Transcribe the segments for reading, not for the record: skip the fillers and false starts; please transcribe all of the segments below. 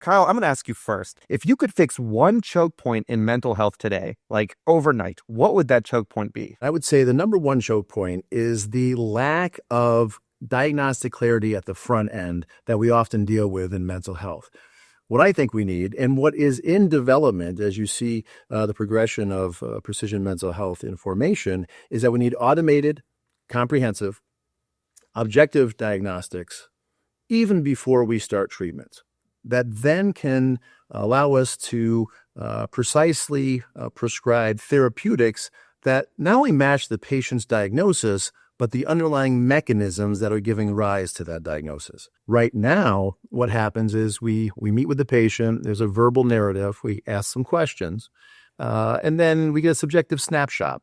Kyle, I'm going to ask you first. If you could fix one choke point in mental health today, like overnight, what would that choke point be? I would say the number one choke point is the lack of diagnostic clarity at the front end that we often deal with in mental health. What I think we need, and what is in development as you see the progression of precision mental health information, is that we need automated, comprehensive, objective diagnostics even before we start treatment that then can allow us to precisely prescribe therapeutics that not only match the patient's diagnosis, but the underlying mechanisms that are giving rise to that diagnosis. Right now, what happens is we meet with the patient, there's a verbal narrative, we ask some questions, and then we get a subjective snapshot.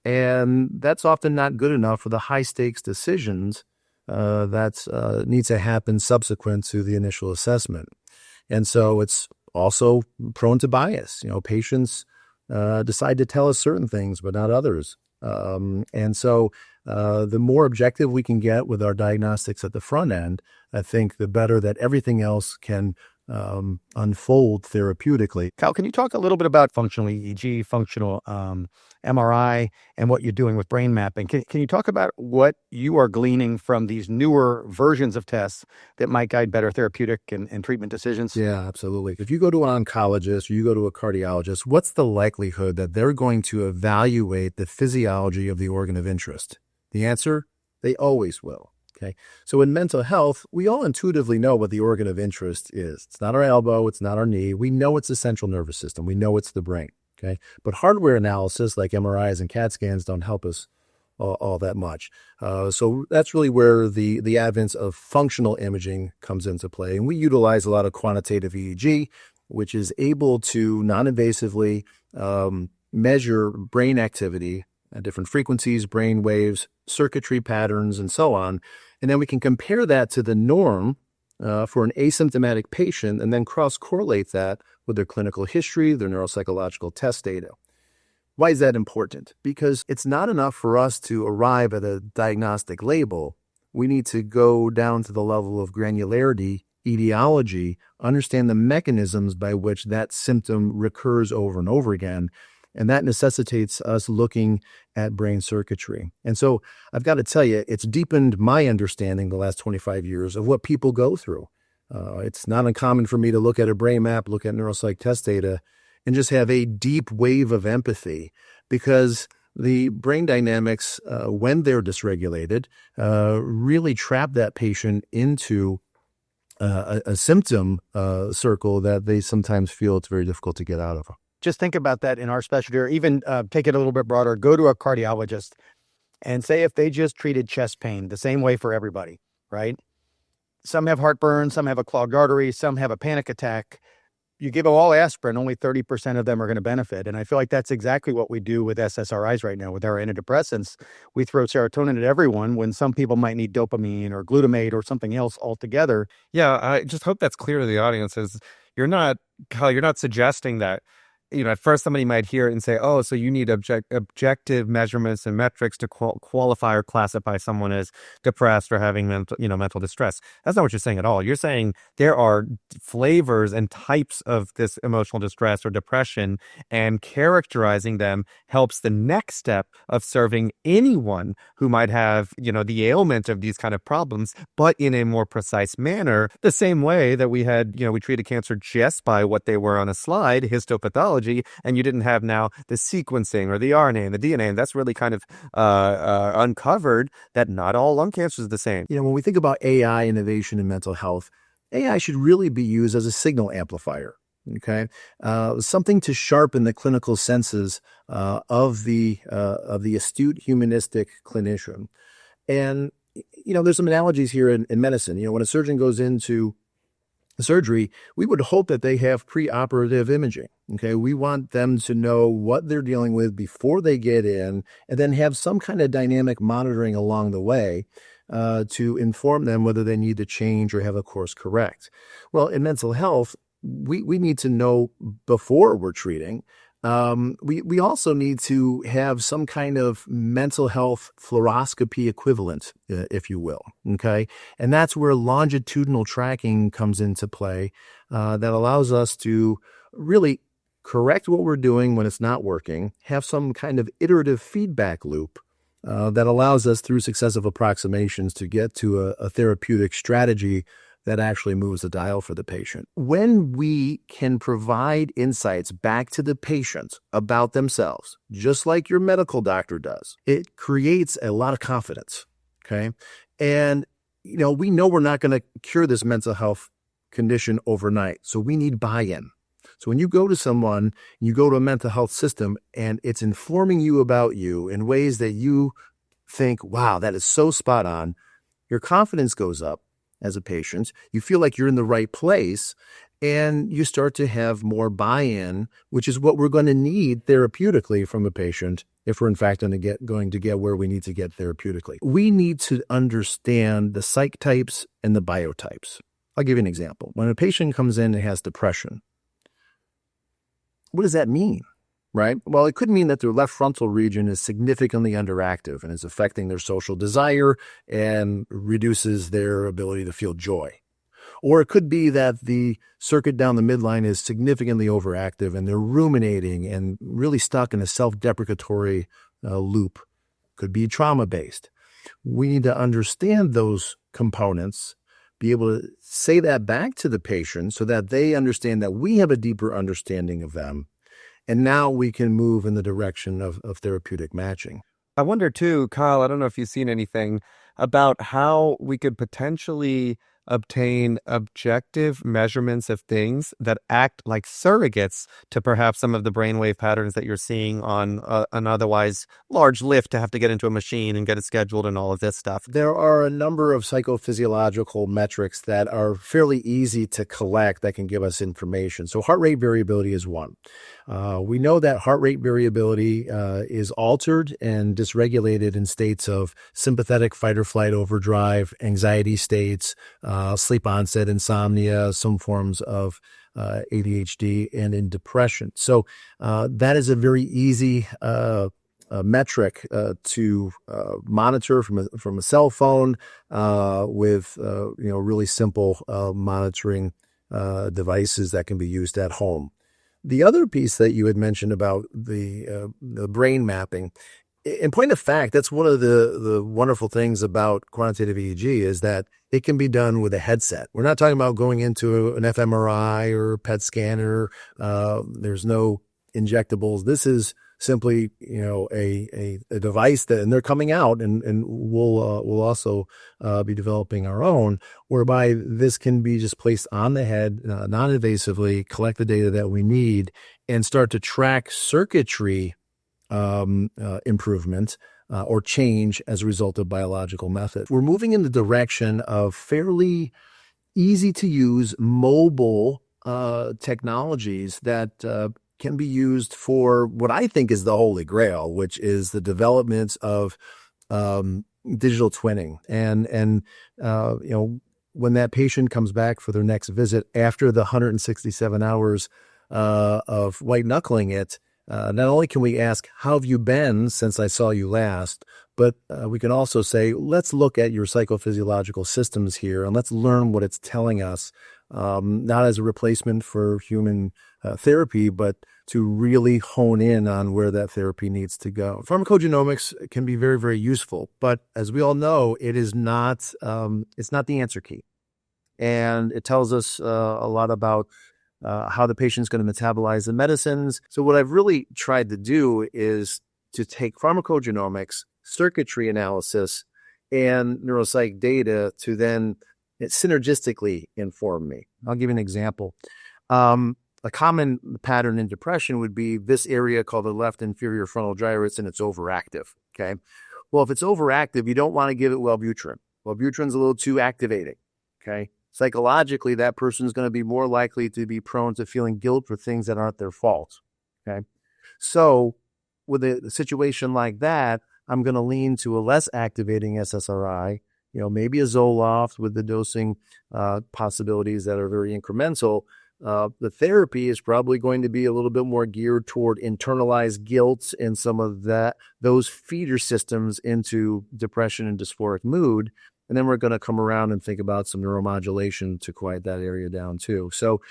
And that's often not good enough for the high-stakes decisions that needs to happen subsequent to the initial assessment. And so it's also prone to bias. Patients decide to tell us certain things, but not others. And so the more objective we can get with our diagnostics at the front end, I think the better that everything else can unfold therapeutically. Kyle, can you talk a little bit about functional EEG, functional MRI, and what you're doing with brain mapping? Can you talk about what you are gleaning from these newer versions of tests that might guide better therapeutic and treatment decisions? Yeah, absolutely. If you go to an oncologist or you go to a cardiologist, what's the likelihood that they're going to evaluate the physiology of the organ of interest? The answer, they always will. Okay. So in mental health, we all intuitively know what the organ of interest is. It's not our elbow. It's not our knee. We know it's the central nervous system. We know it's the brain. Okay. But hardware analysis like MRIs and CAT scans don't help us all that much. So that's really where the advent of functional imaging comes into play. And we utilize a lot of quantitative EEG, which is able to non-invasively measure brain activity at different frequencies, brain waves, circuitry patterns, and so on. And then we can compare that to the norm for an asymptomatic patient and then cross-correlate that with their clinical history, their neuropsychological test data. Why is that important? Because it's not enough for us to arrive at a diagnostic label. We need to go down to the level of granularity, etiology, understand the mechanisms by which that symptom recurs over and over again. And that necessitates us looking at brain circuitry. And so I've got to tell you, it's deepened my understanding the last 25 years of what people go through. It's not uncommon for me to look at a brain map, look at neuropsych test data, and just have a deep wave of empathy because the brain dynamics, when they're dysregulated, really trap that patient into a symptom circle that they sometimes feel it's very difficult to get out of. Just think about that in our specialty, or even take it a little bit broader. Go to a cardiologist and say if they just treated chest pain the same way for everybody, right? Some have heartburn, some have a clogged artery, some have a panic attack. You give them all aspirin, only 30% of them are going to benefit. And I feel like that's exactly what we do with SSRIs right now. With our antidepressants, we throw serotonin at everyone when some people might need dopamine or glutamate or something else altogether. Yeah, I just hope that's clear to the audience. You're not, Kyle, you're not suggesting that, at first somebody might hear it and say, oh, so you need objective measurements and metrics to qualify or classify someone as depressed or having mental distress. That's not what you're saying at all. You're saying there are flavors and types of this emotional distress or depression, and characterizing them helps the next step of serving anyone who might have, the ailment of these kind of problems, but in a more precise manner, the same way that we had, we treated cancer just by what they were on a slide, histopathology, and you didn't have now the sequencing or the RNA and the DNA. And that's really kind of uncovered that not all lung cancer is the same. When we think about AI innovation in mental health, AI should really be used as a signal amplifier. Okay, something to sharpen the clinical senses of the astute humanistic clinician. And there's some analogies here in medicine. When a surgeon goes into surgery, we would hope that they have preoperative imaging. Okay, we want them to know what they're dealing with before they get in, and then have some kind of dynamic monitoring along the way to inform them whether they need to change or have a course correct. Well, in mental health, we need to know before we're treating We also need to have some kind of mental health fluoroscopy equivalent, if you will. Okay. And that's where longitudinal tracking comes into play, that allows us to really correct what we're doing when it's not working, have some kind of iterative feedback loop that allows us through successive approximations to get to a therapeutic strategy that actually moves the dial for the patient. When we can provide insights back to the patient about themselves, just like your medical doctor does, it creates a lot of confidence, okay? And, we know we're not going to cure this mental health condition overnight, so we need buy-in. So when you go to someone, you go to a mental health system, and it's informing you about you in ways that you think, wow, that is so spot on, your confidence goes up. As a patient, you feel like you're in the right place, and you start to have more buy-in, which is what we're going to need therapeutically from a patient if we're in fact going to get where we need to get therapeutically. We need to understand the psych types and the biotypes. I'll give you an example. When a patient comes in and has depression, what does that mean? Right? Well, it could mean that their left frontal region is significantly underactive and is affecting their social desire and reduces their ability to feel joy. Or it could be that the circuit down the midline is significantly overactive and they're ruminating and really stuck in a self-deprecatory loop. Could be trauma-based. We need to understand those components, be able to say that back to the patient so that they understand that we have a deeper understanding of them. And now we can move in the direction of therapeutic matching. I wonder too, Kyle, I don't know if you've seen anything about how we could potentially obtain objective measurements of things that act like surrogates to perhaps some of the brainwave patterns that you're seeing on an otherwise large lift to have to get into a machine and get it scheduled and all of this stuff. There are a number of psychophysiological metrics that are fairly easy to collect that can give us information. So heart rate variability is one. We know that heart rate variability is altered and dysregulated in states of sympathetic fight or flight overdrive, anxiety states, sleep onset insomnia, some forms of ADHD, and in depression. So that is a very easy metric to monitor from a cell phone with really simple monitoring devices that can be used at home. The other piece that you had mentioned about the brain mapping, in point of fact, that's one of the wonderful things about quantitative EEG is that it can be done with a headset. We're not talking about going into an fMRI or PET scanner. There's no injectables. This is simply, a device that, and they're coming out, and we'll also be developing our own, whereby this can be just placed on the head, non-invasively, collect the data that we need, and start to track circuitry improvement or change as a result of biological method. We're moving in the direction of fairly easy to use mobile technologies that can be used for what I think is the holy grail, which is the development of digital twinning. And when that patient comes back for their next visit after the 167 hours of white knuckling it, not only can we ask, how have you been since I saw you last, but we can also say, let's look at your psychophysiological systems here and let's learn what it's telling us, not as a replacement for human therapy, but to really hone in on where that therapy needs to go. Pharmacogenomics can be very, very useful, but as we all know, it is not, it's not the answer key. And it tells us a lot about how the patient's going to metabolize the medicines. So what I've really tried to do is to take pharmacogenomics, circuitry analysis, and neuropsych data to then synergistically inform me. I'll give you an example. A common pattern in depression would be this area called the left inferior frontal gyrus, and it's overactive. Okay. Well, if it's overactive, you don't want to give it Wellbutrin. Wellbutrin's a little too activating. Okay. Psychologically, that person is going to be more likely to be prone to feeling guilt for things that aren't their fault. Okay. So with a situation like that, I'm going to lean to a less activating SSRI, maybe a Zoloft with the dosing possibilities that are very incremental, The therapy is probably going to be a little bit more geared toward internalized guilt and some of those feeder systems into depression and dysphoric mood. And then we're going to come around and think about some neuromodulation to quiet that area down too. So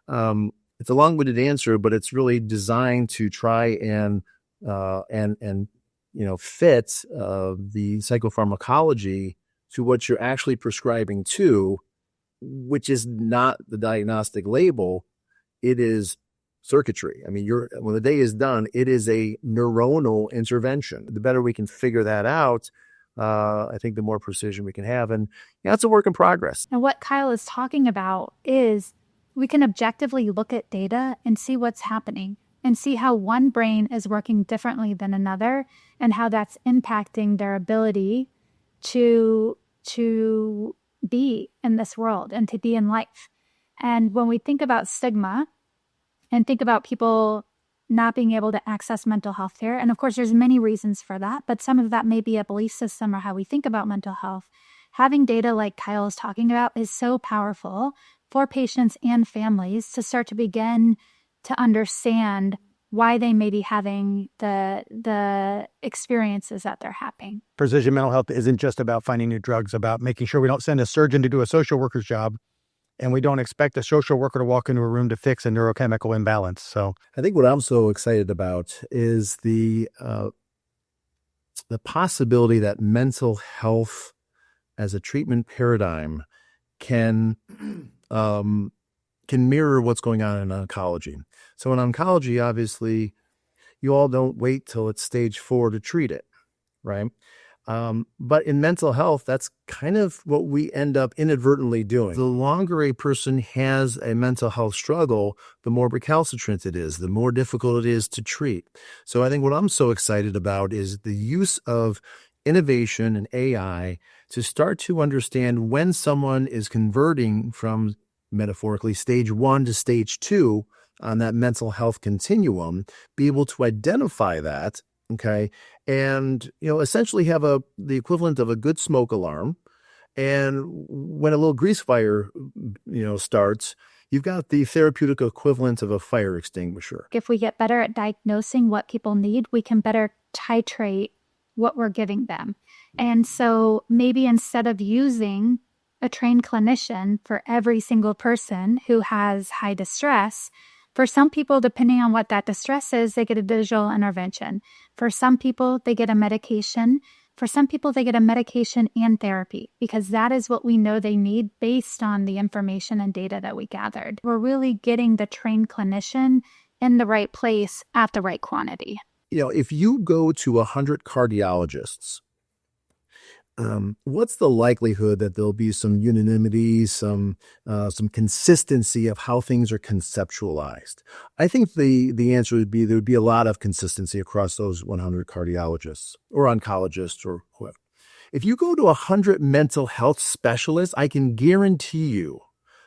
it's a long-winded answer, but it's really designed to try and fit the psychopharmacology to what you're actually prescribing to, which is not the diagnostic label. It is circuitry. I mean, when the day is done, it is a neuronal intervention. The better we can figure that out, I think the more precision we can have. And it's a work in progress. And what Kyle is talking about is we can objectively look at data and see what's happening and see how one brain is working differently than another and how that's impacting their ability to be in this world and to be in life. And when we think about stigma and think about people not being able to access mental health care, and of course there's many reasons for that, but some of that may be a belief system or how we think about mental health. Having data like Kyle is talking about is so powerful for patients and families to start to begin to understand why they may be having the experiences that they're having. Precision mental health isn't just about finding new drugs, about making sure we don't send a surgeon to do a social worker's job, and we don't expect a social worker to walk into a room to fix a neurochemical imbalance. So I think what I'm so excited about is the possibility that mental health as a treatment paradigm can mirror what's going on in oncology. So in oncology, obviously, you all don't wait till it's stage 4 to treat it, right? But in mental health, that's kind of what we end up inadvertently doing. The longer a person has a mental health struggle, the more recalcitrant it is, the more difficult it is to treat. So I think what I'm so excited about is the use of innovation and AI to start to understand when someone is converting from, metaphorically, stage 1 to stage 2 on that mental health continuum, be able to identify that, okay, and essentially have the equivalent of a good smoke alarm. And when a little grease fire starts, you've got the therapeutic equivalent of a fire extinguisher. If we get better at diagnosing what people need, we can better titrate what we're giving them. And so maybe instead of using a trained clinician for every single person who has high distress, for some people, depending on what that distress is, they get a digital intervention. For some people, they get a medication. For some people, they get a medication and therapy because that is what we know they need based on the information and data that we gathered. We're really getting the trained clinician in the right place at the right quantity. If you go to 100 cardiologists, what's the likelihood that there'll be some unanimity, some consistency of how things are conceptualized? I think the answer would be there would be a lot of consistency across those 100 cardiologists or oncologists or whoever. If you go to 100 mental health specialists, I can guarantee you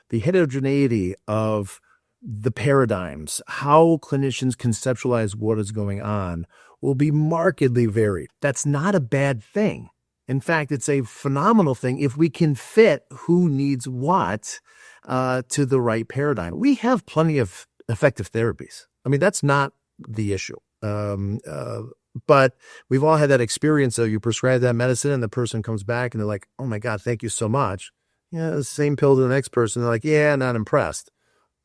the heterogeneity of the paradigms, how clinicians conceptualize what is going on, will be markedly varied. That's not a bad thing. In fact, it's a phenomenal thing if we can fit who needs what to the right paradigm. We have plenty of effective therapies. I mean, that's not the issue. But we've all had that experience of you prescribe that medicine and the person comes back and they're like, oh my God, thank you so much. Yeah, the same pill to the next person. They're like, yeah, not impressed.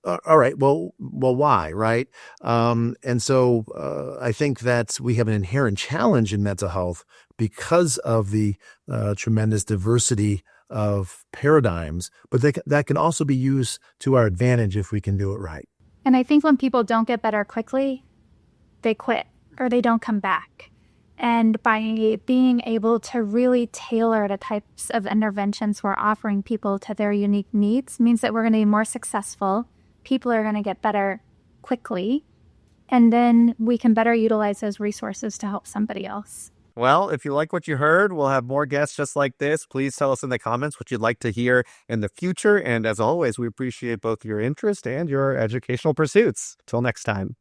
All right. Well, why? Right. And so I think that we have an inherent challenge in mental health because of the tremendous diversity of paradigms, but that can also be used to our advantage if we can do it right. And I think when people don't get better quickly, they quit or they don't come back. And by being able to really tailor the types of interventions we're offering people to their unique needs means that we're going to be more successful. People are going to get better quickly, and then we can better utilize those resources to help somebody else. Well, if you like what you heard, we'll have more guests just like this. Please tell us in the comments what you'd like to hear in the future. And as always, we appreciate both your interest and your educational pursuits. Till next time.